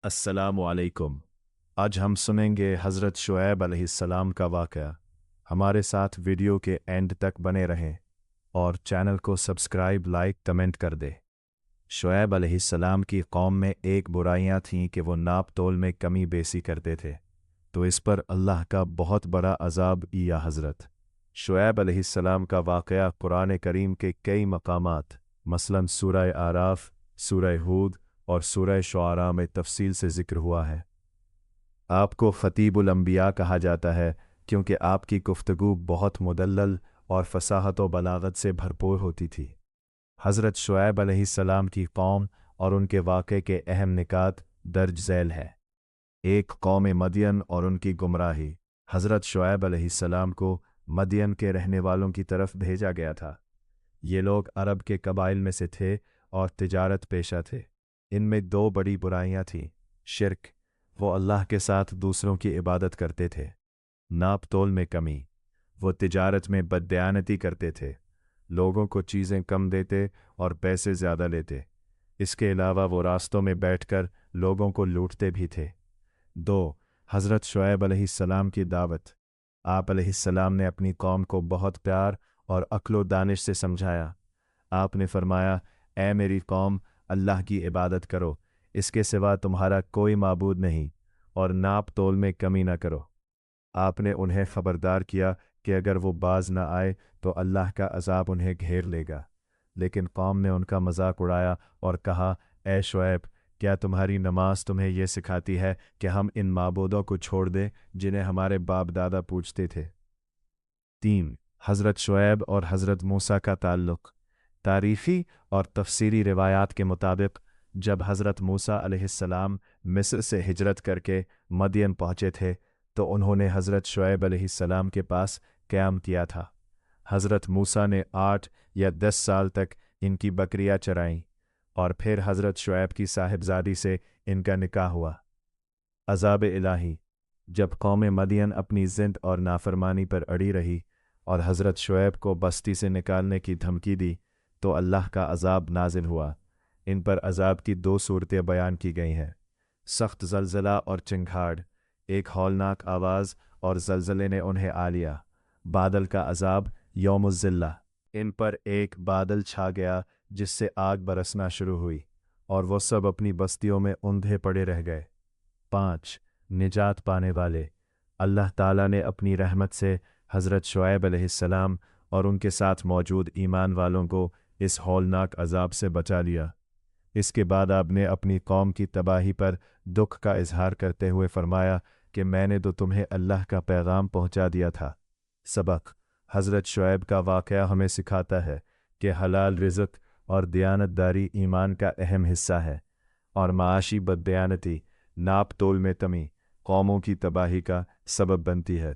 अस्सलामु अलैकुम। आज हम सुनेंगे हज़रत शुएब अलैहिस्सलाम का वाक़या। हमारे साथ वीडियो के एंड तक बने रहें और चैनल को सब्सक्राइब, लाइक, कमेंट कर दें। शुएब अलैहिस्सलाम की कौम में एक बुराइयां थीं कि वो नाप तोल में कमी बेसी करते थे, तो इस पर अल्लाह का बहुत बड़ा अज़ाब या हज़रत शुएब अलैहिस्सलाम का वाक़या कुरान करीम के कई मकामात मसलन सूरह आराफ, सूरह हूद और सूरह शुआरा में तफसील से ज़िक्र हुआ है। आपको ख़तीबुल अंबिया कहा जाता है क्योंकि आपकी गुफ्तगू बहुत मुदल्लल और फ़साहत व बलागत से भरपूर होती थी। हज़रत शुएब अलैहिस्सलाम की कौम और उनके वाक़े के अहम निकात दर्ज झैल है। एक कौम मदियन और उनकी गुमराही। हज़रत शुएब अलैहिस्सलाम को मदियन के रहने वालों की तरफ भेजा गया था। ये लोग अरब के कबाइल में से थे और तिजारत पेशा थे। इनमें दो बड़ी बुराइयां थीं। शिर्क, वो अल्लाह के साथ दूसरों की इबादत करते थे। नाप तोल में कमी, वो तिजारत में बददयानती करते थे, लोगों को चीज़ें कम देते और पैसे ज़्यादा लेते। इसके अलावा वो रास्तों में बैठकर लोगों को लूटते भी थे। 2. हज़रत शुएब अलैहिस्सलाम की दावत। आप अलैहिस्सलाम ने अपनी कौम को बहुत प्यार और अक्ल व दानिश से समझाया। आपने फरमाया, ऐ मेरी कौम, अल्लाह की इबादत करो, इसके सिवा तुम्हारा कोई माबूद नहीं, और नाप तोल में कमी न करो। आपने उन्हें खबरदार किया कि अगर वो बाज न आए तो अल्लाह का अज़ाब उन्हें घेर लेगा। लेकिन कौम ने उनका मजाक उड़ाया और कहा, ऐ शुएब, क्या तुम्हारी नमाज तुम्हें यह सिखाती है कि हम इन माबूदों को छोड़ दें जिन्हें हमारे बाप दादा पूजते थे? 3. हज़रत शुएब और हज़रत मूसा का ताल्लुक़। तारीख़ी और तफसीरी रिवायात के मुताबिक जब हज़रत मूसा अलैहिस्सलाम मिस्र से हिजरत करके मदियन पहुँचे थे तो उन्होंने हज़रत शुएब अलैहिस्सलाम के पास क़याम किया था। हज़रत मूसा ने 8 या 10 साल तक इनकी बकरियाँ चराईं और फिर हज़रत शुएब की साहिबजादी से इनका निकाह हुआ। अज़ाब इलाही। जब कौम मदियन अपनी ज़िद और नाफरमानी पर अड़ी रही और हज़रत शुएब को बस्ती से निकालने की धमकी दी तो अल्लाह का अज़ाब नाजिल हुआ। इन पर अज़ाब की 2 सूरतें बयान की गई हैं। सख्त ज़लज़ला और चिंगाड़, एक हौलनाक आवाज़ और ज़लज़ले ने उन्हें आ लिया। बादल का अज़ाब यौमुज़्ज़िल्ला, इन पर एक बादल छा गया जिससे आग बरसना शुरू हुई और वो सब अपनी बस्तियों में ऊंधे पड़े रह गए। 5. निजात पाने वाले। अल्लाह ताला ने अपनी रहमत से हज़रत शुएब अलैहिस्सलाम और उनके साथ मौजूद ईमान वालों को इस हौलनाक अज़ाब से बचा लिया। इसके बाद आपने अपनी कौम की तबाही पर दुख का इजहार करते हुए फरमाया कि मैंने तो तुम्हें अल्लाह का पैगाम पहुंचा दिया था। सबक। हज़रत शुएब का वाक़या हमें सिखाता है कि हलाल रिज़्क़ और दियानतदारी ईमान का अहम हिस्सा है और माशी बददयानती, नाप तोल में कमी, कौमों की तबाही का सबब बनती है।